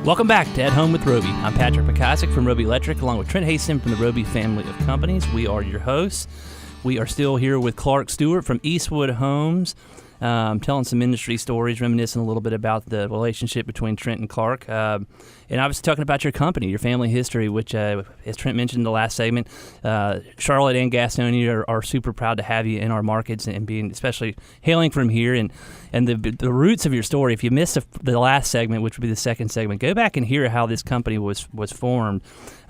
Welcome back to At Home with Roby. I'm Patrick Pekasic from Roby Electric, along with Trent Haston from the Roby family of companies. We are your hosts. We are still here with Clark Stewart from Eastwood Homes, telling some industry stories, reminiscing a little bit about the relationship between Trent and Clark. And I was talking about your company, your family history, which, as Trent mentioned in the last segment, Charlotte and Gastonia are super proud to have you in our markets and being, especially hailing from here. And the roots of your story, if you missed the last segment, which would be the second segment, go back and hear how this company was formed.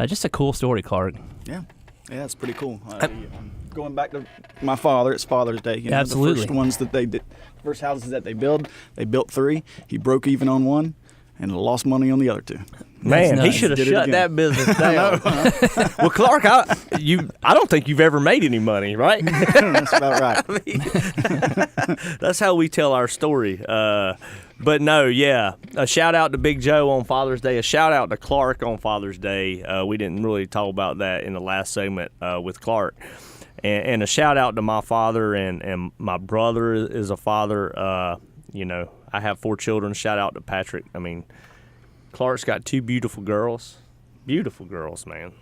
Just a cool story, Clark. Yeah, it's pretty cool. Going back to my father, it's Father's Day. Absolutely. The first ones that they did, first houses that they built 3. He broke even on one and lost money on the other 2. Man, he should have shut that business down. Well, Clark, I don't think you've ever made any money, right? That's about right. I mean, that's how we tell our story. But no, yeah, a shout out to Big Joe on Father's Day. A shout out to Clark on Father's Day. We didn't really talk about that in the last segment with Clark. And a shout out to my father and my brother is a father. I have 4 children. Shout out to Patrick. I mean, Clark's got 2 beautiful girls. Beautiful girls, man.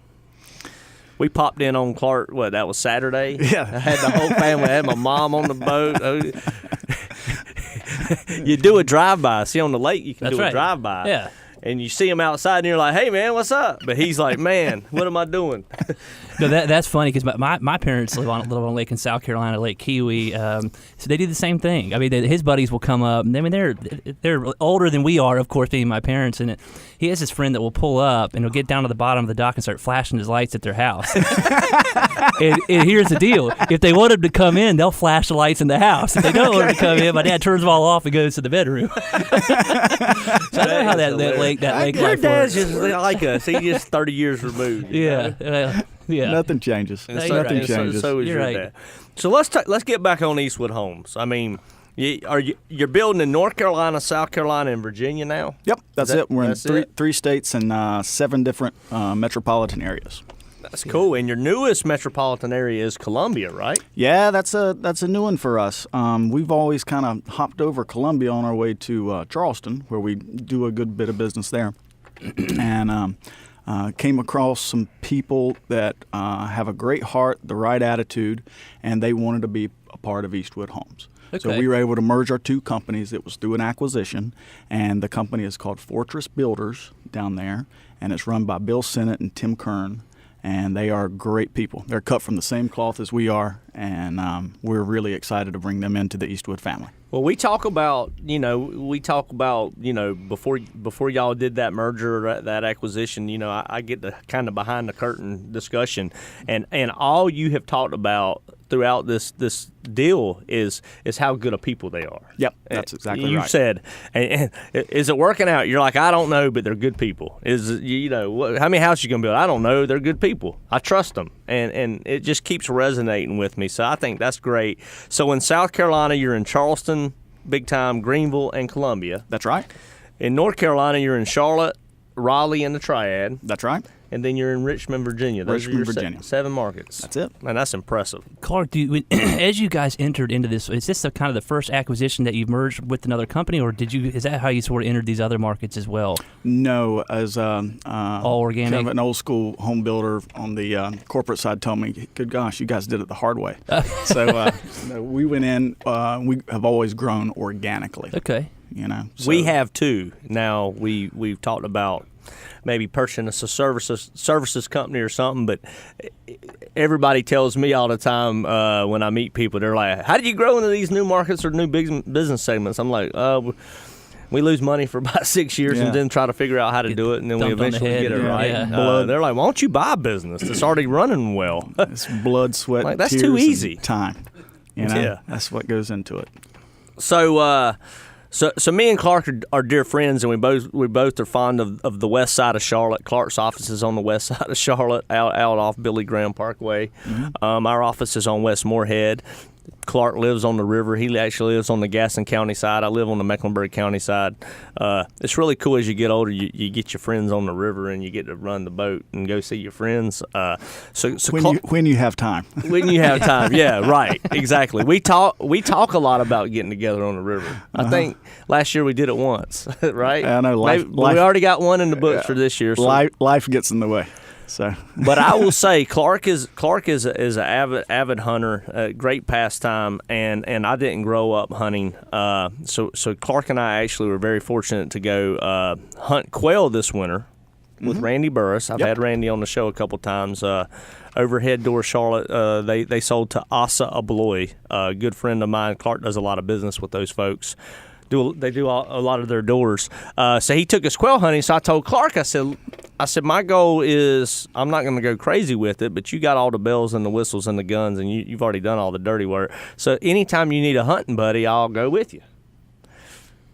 We popped in on Clark, that was Saturday? Yeah. I had the whole family. I had my mom on the boat. You do a drive-by. See, on the lake, you can do a drive-by. Yeah. And you see him outside, and you're like, hey, man, what's up? But he's like, man, what am I doing? No, that's funny because my parents live on a lake in South Carolina, Lake Kiwi. So they do the same thing. I mean, his buddies will come up. I mean, they're older than we are, of course, being my parents. And he has this friend that will pull up and he'll get down to the bottom of the dock and start flashing his lights at their house. and here's the deal: if they want him to come in, they'll flash the lights in the house. If they don't want him to come in, my dad turns them all off and goes to the bedroom. So I know how that lake life Your dad's works. just like us. He's just 30 years removed. Yeah. Yeah. Nothing changes. Nothing changes. So is You're your right. dad. So let's get back on Eastwood Homes. I mean, you're building in North Carolina, South Carolina, and Virginia now? Yep, that's it. We're in that's it? 3 states and 7 different metropolitan areas. That's cool. And your newest metropolitan area is Columbia, right? Yeah, that's a new one for us. We've always kind of hopped over Columbia on our way to Charleston, where we do a good bit of business there, and came across some people that have a great heart, the right attitude, and they wanted to be a part of Eastwood Homes. Okay. So we were able to merge our 2 companies. It was through an acquisition, and the company is called Fortress Builders down there, and it's run by Bill Sennett and Tim Kern. And they are great people. They're cut from the same cloth as we are, and we're really excited to bring them into the Eastwood family. Well, we talk about before y'all did that merger, that acquisition, I get the kind of behind the curtain discussion, and all you have talked about throughout this deal is how good of people they are. Yep, that's exactly right. You said, and is it working out? You're like, I don't know, but they're good people. How many houses you gonna build? I don't know. They're good people. I trust them, and it just keeps resonating with me. So I think that's great. So in South Carolina, you're in Charleston, big time, Greenville, and Columbia. That's right. In North Carolina, you're in Charlotte, Raleigh, and the Triad. That's right. And then you're in Richmond, Virginia. Those are your Virginia. 7 markets. That's it. And that's impressive. Clark, as you guys entered into this, is this kind of the first acquisition that you've merged with another company, or is that how you sort of entered these other markets as well? No, as all organic, kind of an old school home builder on the corporate side told me, good gosh, you guys did it the hard way. So we went in, we have always grown organically. Okay. So. We have too. Now we've talked about maybe purchasing a services company or something, but everybody tells me all the time when I meet people, they're like, how did you grow into these new markets or new business segments? I'm like, we lose money for about 6 years and then try to figure out how to do it, and then we eventually get it right. Yeah. They're like, why don't you buy a business that's already running well? It's blood, sweat, like, that's tears, too easy. And time. Yeah. That's what goes into it. So me and Clark are dear friends, and we both are fond of the west side of Charlotte. Clark's office is on the west side of Charlotte, out off Billy Graham Parkway. Mm-hmm. Our office is on West Moorhead. Clark lives on the river. He actually lives on the Gaston County side. I live on the Mecklenburg County side. It's really cool as you get older. You get your friends on the river and you get to run the boat and go see your friends. When you have time. When you have time, yeah, right, exactly. We talk a lot about getting together on the river. I think last year we did it once, right? I know. We already got one in the books for this year. So. Life gets in the way. So, but I will say Clark is an avid hunter, great pastime, and I didn't grow up hunting. So Clark and I actually were very fortunate to go hunt quail this winter with Randy Burris. I've had Randy on the show a couple times. Overhead Door Charlotte, they sold to Asa Abloy, a good friend of mine. Clark does a lot of business with those folks. They do a lot of their doors. So he took us quail hunting. So I told Clark, I said, my goal is I'm not going to go crazy with it, but you got all the bells and the whistles and the guns, and you've already done all the dirty work. So anytime you need a hunting buddy, I'll go with you.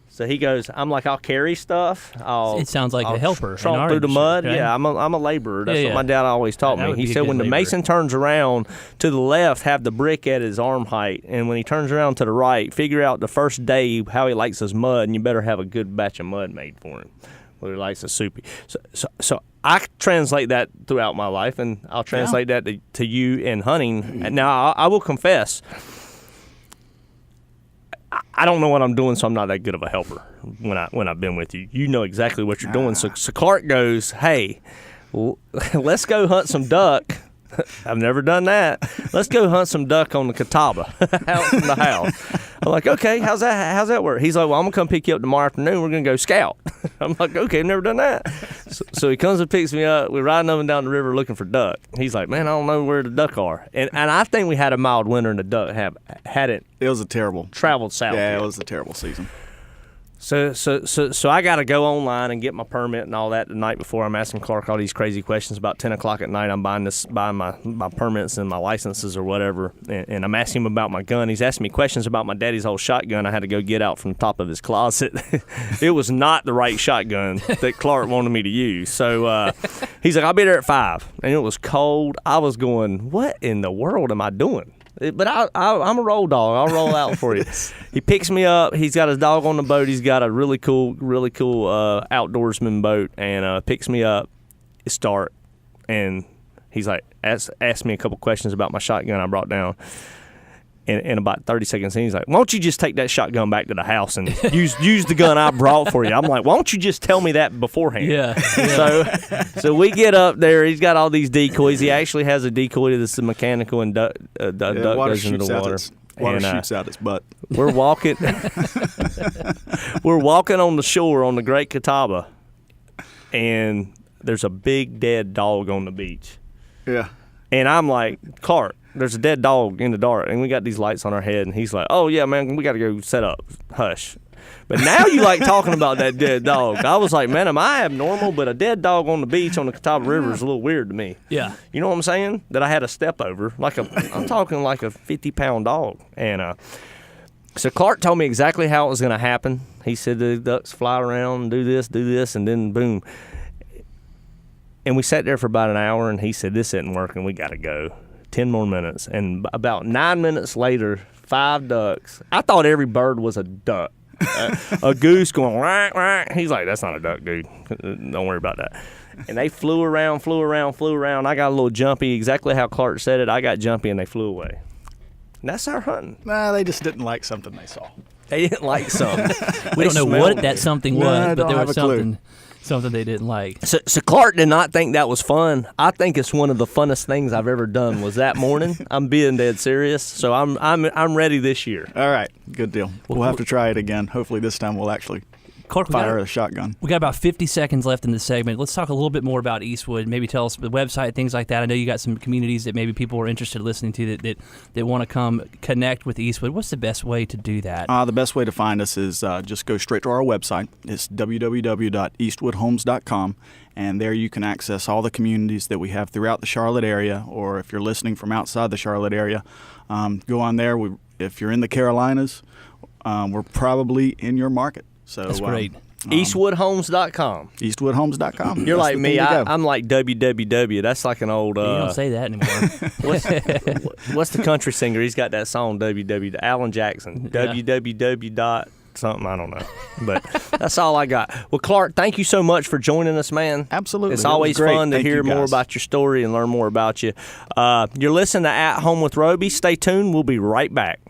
So he goes, I'm like, I'll carry stuff. It sounds like a helper. Tromp through the mud. Right? Yeah, I'm a laborer. That's what my dad always taught me. He said when the mason turns around to the left, have the brick at his arm height. And when he turns around to the right, figure out the first day how he likes his mud, and you better have a good batch of mud made for him, whether he likes a soupy. So I translate that throughout my life, and I'll translate that to you in hunting. Now, I will confess, I don't know what I'm doing, so I'm not that good of a helper when I've been with you. You know exactly what you're doing. So Clark goes, hey, let's go hunt some duck. I've never done that. Let's go hunt some duck on the Catawba out from the house. I'm like, okay, how's that work? He's like, well, I'm going to come pick you up tomorrow afternoon. We're going to go scout. I'm like, okay, I've never done that. So he comes and picks me up. We're riding up and down the river looking for duck. He's like, man, I don't know where the duck are. And I think we had a mild winter and the duck hadn't. It was a terrible. Traveled south. Yeah, yet. It was a terrible season. So I got to go online and get my permit and all that the night before. I'm asking Clark all these crazy questions. About 10 o'clock at night, I'm buying my permits and my licenses or whatever, and I'm asking him about my gun. He's asking me questions about my daddy's old shotgun I had to go get out from the top of his closet. It was not the right shotgun that Clark wanted me to use. So he's like, I'll be there at 5. And it was cold. I was going, what in the world am I doing? But I'm a roll dog. I'll roll out for you. He picks me up. He's got his dog on the boat. He's got a really cool outdoorsman boat, and picks me up. It's dark, and he's like, ask me a couple questions about my shotgun I brought down. And about 30 seconds in, he's like, why don't you just take that shotgun back to the house and use the gun I brought for you? I'm like, why don't you just tell me that beforehand? Yeah. So we get up there. He's got all these decoys. He actually has a decoy that's mechanical, and duck goes into the water. Water shoots out its butt. We're walking. We're walking on the shore on the Great Catawba, and there's a big dead dog on the beach. Yeah. And I'm like, Clark, there's a dead dog in the dark, and we got these lights on our head. And he's like, oh, yeah, man, we got to go set up. Hush. But now you like talking about that dead dog. I was like, man, am I abnormal? But a dead dog on the beach on the Catawba River is a little weird to me. Yeah. You know what I'm saying? That I had to step over. I'm talking like a 50-pound dog. And so Clark told me exactly how it was going to happen. He said the ducks fly around, do this, and then boom. And we sat there for about an hour, and he said, this isn't working. We got to go. 10 more minutes. And about 9 minutes later, 5 ducks. I thought every bird was a duck. A goose going, wah, wah. He's like, that's not a duck, dude. Don't worry about that. And they flew around. I got a little jumpy, exactly how Clark said it. I got jumpy, and they flew away. And that's our hunting. Nah, they just didn't like something they saw. They didn't like something. We don't know what that something was, but there was something they didn't like. So Clark did not think that was fun. I think it's one of the funnest things I've ever done was that morning. I'm being dead serious. So I'm ready this year. All right, good deal. We'll have to try it again. Hopefully this time we'll actually Clark, fire a shotgun. We got about 50 seconds left in this segment. Let's talk a little bit more about Eastwood. Maybe tell us the website, things like that. I know you got some communities that maybe people are interested in listening to that want to come connect with Eastwood. What's the best way to do that? The best way to find us is just go straight to our website. It's www.eastwoodhomes.com, and there you can access all the communities that we have throughout the Charlotte area, or if you're listening from outside the Charlotte area, go on there. If you're in the Carolinas, we're probably in your market. So that's great. EastwoodHomes.com. EastwoodHomes.com. You're That's like the me. thing to go. I'm like www. That's like an old. You don't say that anymore. What's the country singer? He's got that song www. Alan Jackson. Yeah. www. dot something, I don't know. But that's all I got. Well, Clark, thank you so much for joining us, man. Absolutely. It's It was always great. fun to Thank hear you, more guys. about your story and learn more about you. You're listening to At Home with Roby. Stay tuned. We'll be right back.